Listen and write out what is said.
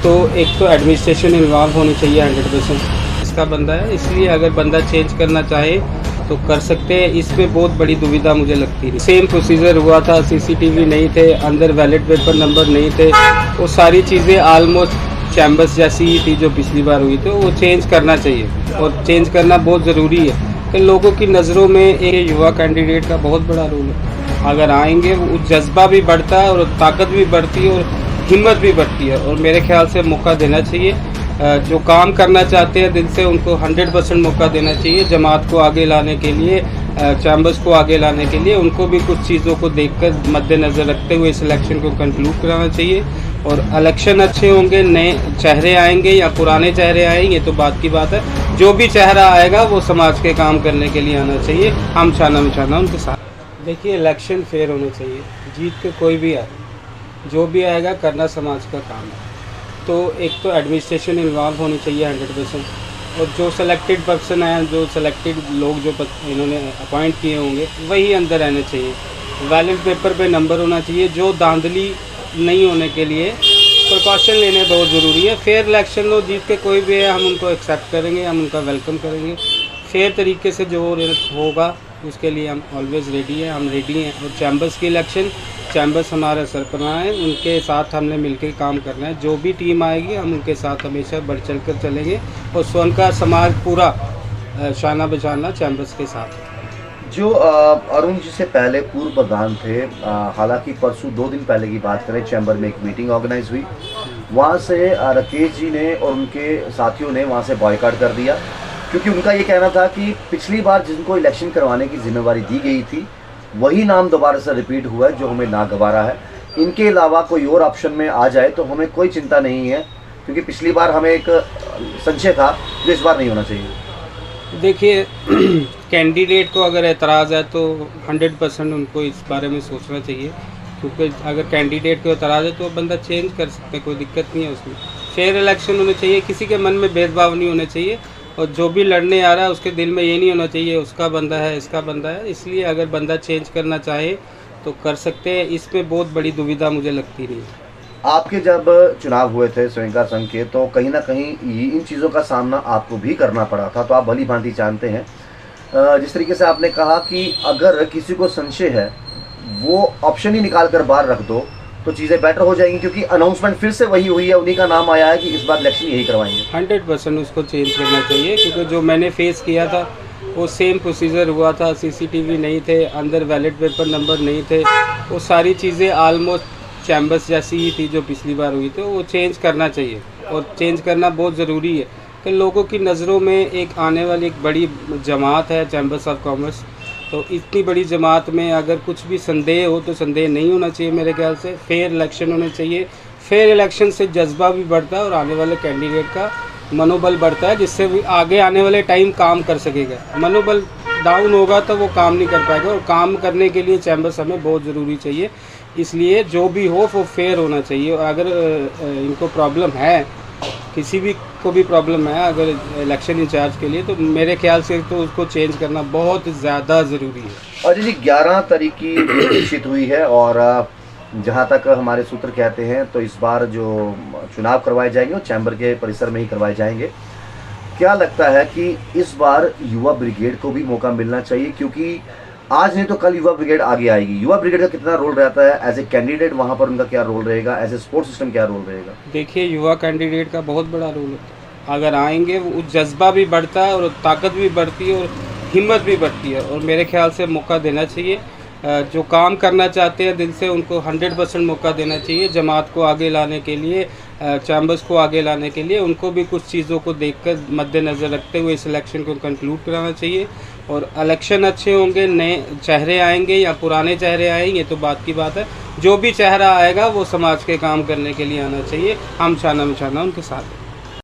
तो एक तो एडमिनिस्ट्रेशन इन्वॉल्व होनी चाहिए 100%। इसका बंदा है, इसलिए अगर बंदा चेंज करना चाहे तो कर सकते हैं। इसमें बहुत बड़ी दुविधा मुझे लगती है। सेम प्रोसीजर हुआ था, सीसीटीवी नहीं थे, अंदर वैलिड पेपर नंबर नहीं थे, वो सारी चीज़ें ऑलमोस्ट चैम्बर्स जैसी ही थी जो पिछली बार हुई। तो वो चेंज करना चाहिए और चेंज करना बहुत ज़रूरी है कि लोगों की नज़रों में एक युवा कैंडिडेट का बहुत बड़ा रोल है। अगर आएंगे वो जज्बा भी बढ़ता है और ताकत भी बढ़ती है और हिम्मत भी बढ़ती है। और मेरे ख्याल से मौका देना चाहिए। जो काम करना चाहते हैं दिल से उनको 100% मौका देना चाहिए जमात को आगे लाने के लिए, चैम्बर्स को आगे लाने के लिए। उनको भी कुछ चीज़ों को देखकर मद्देनज़र रखते हुए इस इलेक्शन को कंक्लूड कराना चाहिए। और इलेक्शन अच्छे होंगे, नए चेहरे आएंगे या पुराने चेहरे आएंगे तो बात की बात है। जो भी चेहरा आएगा वो समाज के काम करने के लिए आना चाहिए। हम छाना मिछाना उनके साथ। देखिए, इलेक्शन फेयर होने चाहिए। जीत के कोई भी आए, जो भी आएगा करना समाज का काम है। तो एक तो एडमिनिस्ट्रेशन इन्वॉल्व होनी चाहिए 100%। और जो सेलेक्टेड पर्सन हैं, जो सेलेक्टेड लोग जो इन्होंने अपॉइंट किए होंगे वही अंदर रहने चाहिए। वैलिड पेपर पे नंबर होना चाहिए। जो धांधली नहीं होने के लिए प्रिकॉशन लेने बहुत ज़रूरी है। फेयर इलेक्शन लो, जीत के कोई भी है हम उनको एक्सेप्ट करेंगे, हम उनका वेलकम करेंगे। फेयर तरीके से जो होगा उसके लिए हम ऑलवेज़ रेडी हैं, हम रेडी हैं। और चैम्बर्स की इलेक्शन, चैम्बर्स हमारे सरपराह हैं, उनके साथ हमने मिलकर काम करना है। जो भी टीम आएगी हम उनके साथ हमेशा बढ़ चढ़ कर चलेंगे और स्वयं का समाज पूरा शाना बशाना चैम्बर्स के साथ है। जो अरुण जी से पहले पूर्व प्रधान थे, हालांकि परसों 2 दिन पहले की बात करें, चैम्बर में एक मीटिंग ऑर्गेनाइज हुई। वहाँ से राकेश जी ने और उनके साथियों ने वहाँ से बॉयकॉट कर दिया, क्योंकि उनका ये कहना था कि पिछली बार जिनको इलेक्शन करवाने की जिम्मेवारी दी गई थी वही नाम दोबारा से रिपीट हुआ है, जो हमें नागवारा है। इनके अलावा कोई और ऑप्शन में आ जाए तो हमें कोई चिंता नहीं है, क्योंकि पिछली बार हमें एक संशय था जो इस बार नहीं होना चाहिए। देखिए, कैंडिडेट को अगर एतराज़ है तो 100% उनको इस बारे में सोचना चाहिए। क्योंकि अगर कैंडिडेट को एतराज़ है तो बंदा चेंज कर सकते हैं, कोई दिक्कत नहीं है उसमें। फेयर इलेक्शन होने चाहिए, किसी के मन में भेदभाव नहीं होने चाहिए। और जो भी लड़ने आ रहा है उसके दिल में ये नहीं होना चाहिए उसका बंदा है, इसका बंदा है। इसलिए अगर बंदा चेंज करना चाहे तो कर सकते हैं। इसमें बहुत बड़ी दुविधा मुझे लगती नहीं है। आपके जब चुनाव हुए थे स्वयंकार संघ के, तो कहीं ना कहीं इन चीज़ों का सामना आपको भी करना पड़ा था, तो आप भली भांति जानते हैं। जिस तरीके से आपने कहा कि अगर किसी को संशय है वो ऑप्शन ही निकाल कर बाहर रख दो तो चीज़ें बेटर हो जाएंगी, क्योंकि अनाउंसमेंट फिर से वही हुई है, उन्हीं का नाम आया है कि इस बार इलेक्शन यही करवाएंगे। 100% उसको चेंज करना चाहिए। क्योंकि जो मैंने फेस किया था वो सेम प्रोसीजर हुआ था। सीसीटीवी नहीं थे, अंदर वैलिड पेपर नंबर नहीं थे, वो सारी चीज़ें ऑलमोस्ट चैम्बर्स जैसी ही थी जो पिछली बार हुई। तो वो चेंज करना चाहिए और चेंज करना बहुत ज़रूरी है कि लोगों की नज़रों में एक आने वाली एक बड़ी जमात है चैम्बर्स ऑफ कॉमर्स। तो इतनी बड़ी जमात में अगर कुछ भी संदेह हो तो संदेह नहीं होना चाहिए मेरे ख्याल से। फेयर इलेक्शन होने चाहिए। फेयर इलेक्शन से जज्बा भी बढ़ता है और आने वाले कैंडिडेट का मनोबल बढ़ता है, जिससे भी आगे आने वाले टाइम काम कर सकेगा। मनोबल डाउन होगा तो वो काम नहीं कर पाएगा, और काम करने के लिए चैम्बर्स हमें बहुत ज़रूरी चाहिए। इसलिए जो भी हो वो फेयर होना चाहिए। और अगर इनको प्रॉब्लम है, किसी भी को भी प्रॉब्लम है अगर इलेक्शन इंचार्ज के लिए, तो मेरे ख्याल से तो उसको चेंज करना बहुत ज़्यादा ज़रूरी है। और जी 11 तारीख की निश्चित हुई है, और जहां तक हमारे सूत्र कहते हैं तो इस बार जो चुनाव करवाए जाएंगे वो चैम्बर के परिसर में ही करवाए जाएंगे। क्या लगता है कि इस बार युवा ब्रिगेड को भी मौका मिलना चाहिए, क्योंकि आज नहीं तो कल युवा ब्रिगेड आगे आएगी। युवा ब्रिगेड का कितना रोल रहता है एज ए कैंडिडेट, वहां पर उनका क्या रोल रहेगा, एज ए सपोर्ट सिस्टम क्या रोल रहेगा? देखिए, युवा कैंडिडेट का बहुत बड़ा रोल होता है। अगर आएंगे वो जज्बा भी बढ़ता है और ताकत भी बढ़ती है और हिम्मत भी बढ़ती है। और मेरे ख्याल से मौका देना चाहिए। जो काम करना चाहते हैं दिल से उनको 100% मौका देना चाहिए जमात को आगे लाने के लिए, चैम्बर्स को आगे लाने के लिए। उनको भी कुछ चीज़ों को देखकर मद्देनज़र रखते हुए इस इलेक्शन को कंक्लूड कराना चाहिए। और इलेक्शन अच्छे होंगे, नए चेहरे आएंगे या पुराने चेहरे आएंगे तो बात की बात है। जो भी चेहरा आएगा वो समाज के काम करने के लिए आना चाहिए। हम छाना मिछाना उनके साथ हैं।